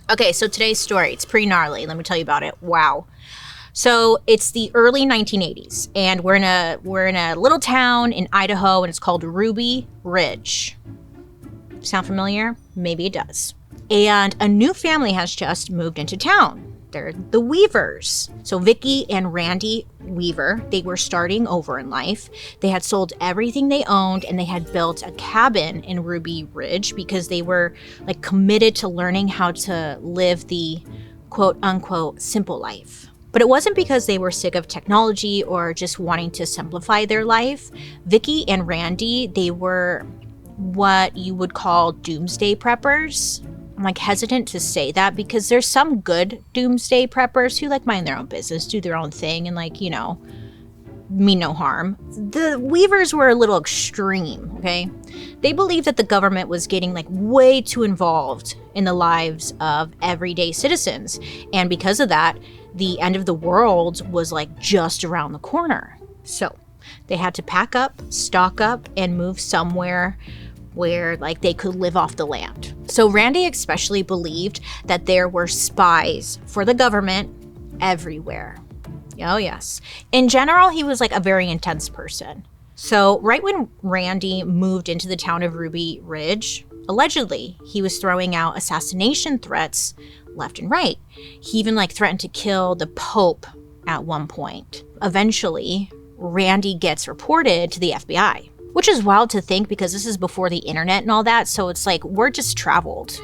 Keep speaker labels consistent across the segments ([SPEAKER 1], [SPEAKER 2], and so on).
[SPEAKER 1] Okay, so today's story, it's pretty gnarly. Let me tell you about it. Wow. So it's the early 1980s, and we're in a little town in Idaho, and it's called Ruby Ridge. Sound familiar? Maybe it does. And a new family has just moved into town. They're the Weavers. So Vicky and Randy Weaver, they were starting over in life. They had sold everything they owned, and they had built a cabin in Ruby Ridge because they were like committed to learning how to live the quote unquote simple life. But it wasn't because they were sick of technology or just wanting to simplify their life. Vicky and Randy, they were what you would call doomsday preppers. I'm like hesitant to say that because there's some good doomsday preppers who like mind their own business, do their own thing, and like, you know, mean no harm. The Weavers were a little extreme, okay? They believed that the government was getting like way too involved in the lives of everyday citizens. And because of that, the end of the world was like just around the corner. So they had to pack up, stock up, and move somewhere where like they could live off the land. So Randy especially believed that there were spies for the government everywhere. Oh yes. In general, he was like a very intense person. So right when Randy moved into the town of Ruby Ridge, allegedly he was throwing out assassination threats left and right. He even like threatened to kill the Pope at one point. Eventually, Randy gets reported to the FBI. Which is wild to think because this is before the internet and all that, so it's like word just traveled.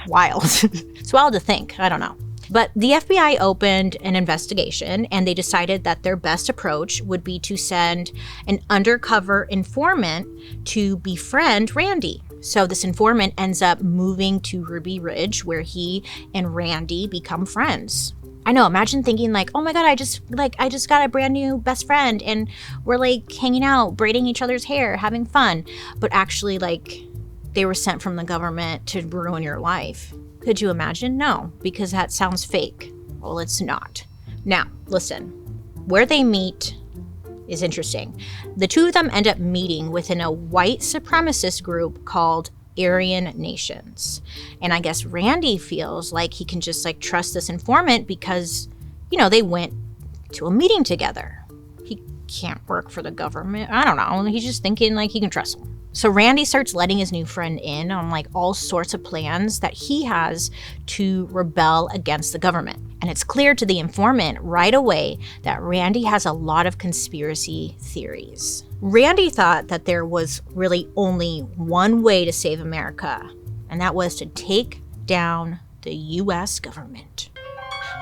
[SPEAKER 1] Wild. It's wild to think, I don't know. But the FBI opened an investigation, and they decided that their best approach would be to send an undercover informant to befriend Randy. So this informant ends up moving to Ruby Ridge, where he and Randy become friends. I know, imagine thinking like, oh my God, I just got a brand new best friend and we're like hanging out, braiding each other's hair, having fun. But actually like they were sent from the government to ruin your life. Could you imagine? No, because that sounds fake. Well, it's not. Now, listen, where they meet is interesting. The two of them end up meeting within a white supremacist group called Aryan Nations. And I guess Randy feels like he can just like trust this informant because, you know, they went to a meeting together. He can't work for the government. I don't know. He's just thinking like he can trust him. So Randy starts letting his new friend in on like all sorts of plans that he has to rebel against the government. And it's clear to the informant right away that Randy has a lot of conspiracy theories. Randy thought that there was really only one way to save America, and that was to take down the US government.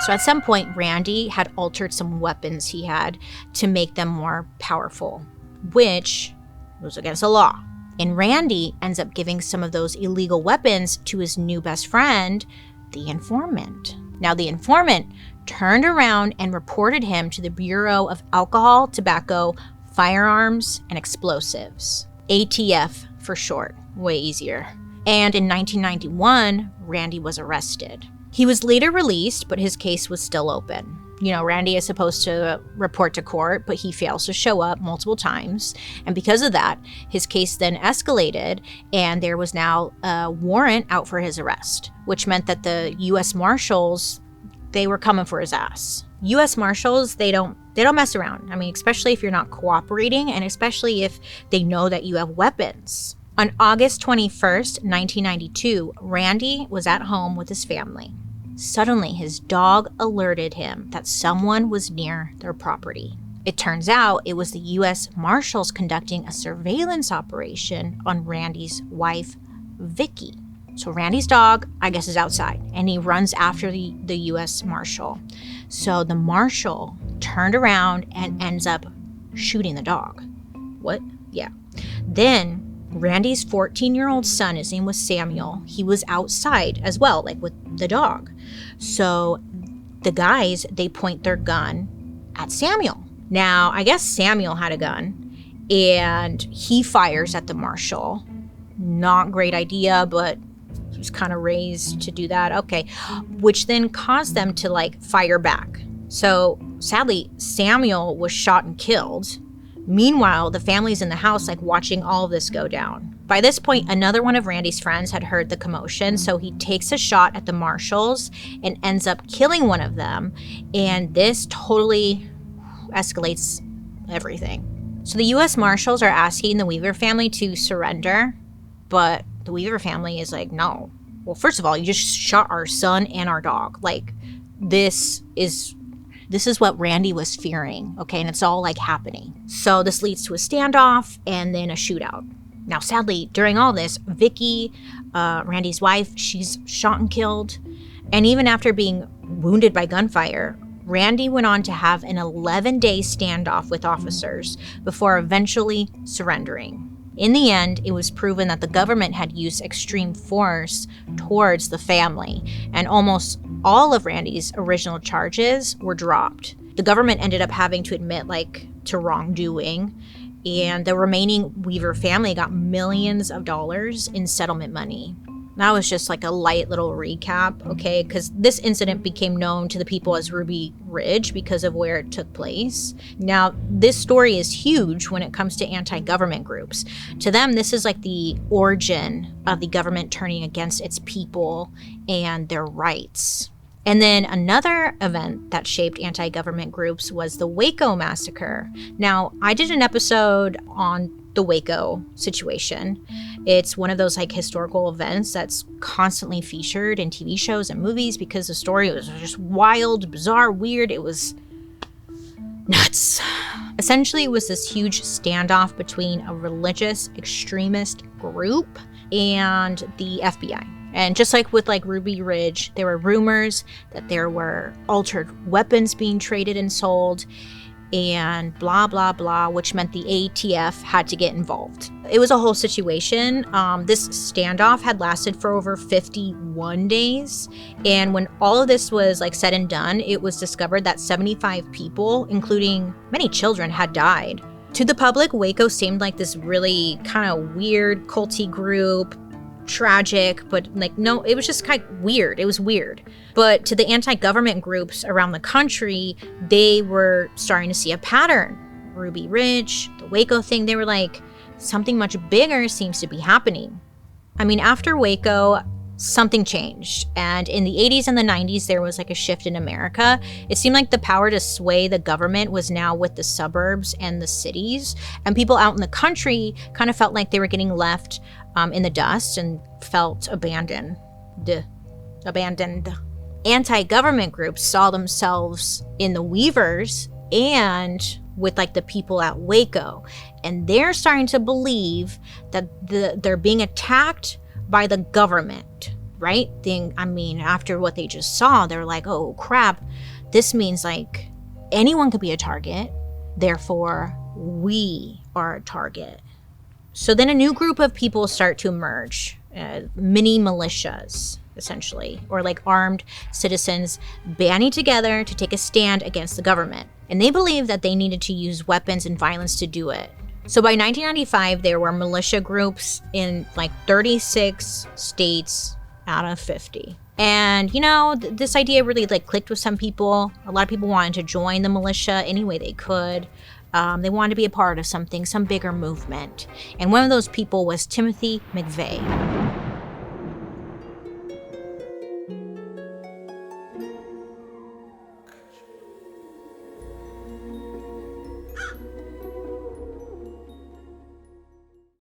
[SPEAKER 1] So at some point, Randy had altered some weapons he had to make them more powerful, which was against the law. And Randy ends up giving some of those illegal weapons to his new best friend, the informant. Now, the informant turned around and reported him to the Bureau of Alcohol, Tobacco, Firearms, and Explosives. ATF for short, way easier. And in 1991, Randy was arrested. He was later released, but his case was still open. You know, Randy is supposed to report to court, but he fails to show up multiple times. And because of that, his case then escalated, and there was now a warrant out for his arrest, which meant that the U.S. Marshals, they were coming for his ass. U.S. Marshals, they don't mess around. I mean, especially if you're not cooperating, and especially if they know that you have weapons. On August 21st, 1992, Randy was at home with his family. Suddenly, his dog alerted him that someone was near their property. It turns out it was the U.S. Marshals conducting a surveillance operation on Randy's wife, Vicky. So Randy's dog, I guess, is outside, and he runs after the U.S. Marshal. So the Marshal turned around and ends up shooting the dog. What? Yeah. Then Randy's 14-year-old son, his name was Samuel, he was outside as well, like with the dog. So the guys, they point their gun at Samuel. Now, I guess Samuel had a gun, and he fires at the Marshal. Not great idea, but he was kind of raised to do that. Okay. Which then caused them to like fire back. So sadly, Samuel was shot and killed. Meanwhile, the family's in the house like watching all of this go down. By this point, another one of Randy's friends had heard the commotion, so he takes a shot at the marshals and ends up killing one of them. And this totally escalates everything. So the U.S. Marshals are asking the Weaver family to surrender, but the Weaver family is like, no. Well, first of all, you just shot our son and our dog. Like, this is what Randy was fearing, okay? And it's all, like, happening. So this leads to a standoff and then a shootout. Now, sadly, during all this, Vicky, Randy's wife, she's shot and killed. And even after being wounded by gunfire, Randy went on to have an 11-day standoff with officers before eventually surrendering. In the end, it was proven that the government had used extreme force towards the family, and almost all of Randy's original charges were dropped. The government ended up having to admit, to wrongdoing, and the remaining Weaver family got millions of dollars in settlement money. That was just a light little recap, okay? Because this incident became known to the people as Ruby Ridge because of where it took place. Now, this story is huge when it comes to anti-government groups. To them, this is the origin of the government turning against its people and their rights. And then another event that shaped anti-government groups was the Waco massacre. Now, I did an episode on the Waco situation. It's one of those historical events that's constantly featured in TV shows and movies because the story was just wild, bizarre, weird. It was nuts. Essentially, it was this huge standoff between a religious extremist group and the FBI. And just like with Ruby Ridge, there were rumors that there were altered weapons being traded and sold and blah, blah, blah, which meant the ATF had to get involved. It was a whole situation. This standoff had lasted for over 51 days. And when all of this was said and done, it was discovered that 75 people, including many children, had died. To the public, Waco seemed like this really kind of weird, culty group, tragic, but no, it was just kind of weird. It was weird. But to the anti-government groups around the country, they were starting to see a pattern. Ruby Ridge, the Waco thing, they were something much bigger seems to be happening. I mean, after Waco, something changed. And in the 80s and the 90s, there was a shift in America. It seemed like the power to sway the government was now with the suburbs and the cities. And people out in the country kind of felt like they were getting left in the dust and felt abandoned. Anti-government groups saw themselves in the Weavers and with the people at Waco. And they're starting to believe that they're being attacked by the government, right? After what they just saw, they're like, oh crap, this means anyone could be a target. Therefore, we are a target. So then a new group of people start to emerge, mini militias, essentially, or armed citizens banding together to take a stand against the government. And they believed that they needed to use weapons and violence to do it. So by 1995, there were militia groups in 36 states out of 50. And, this idea really clicked with some people. A lot of people wanted to join the militia any way they could. They wanted to be a part of some bigger movement. And one of those people was Timothy McVeigh.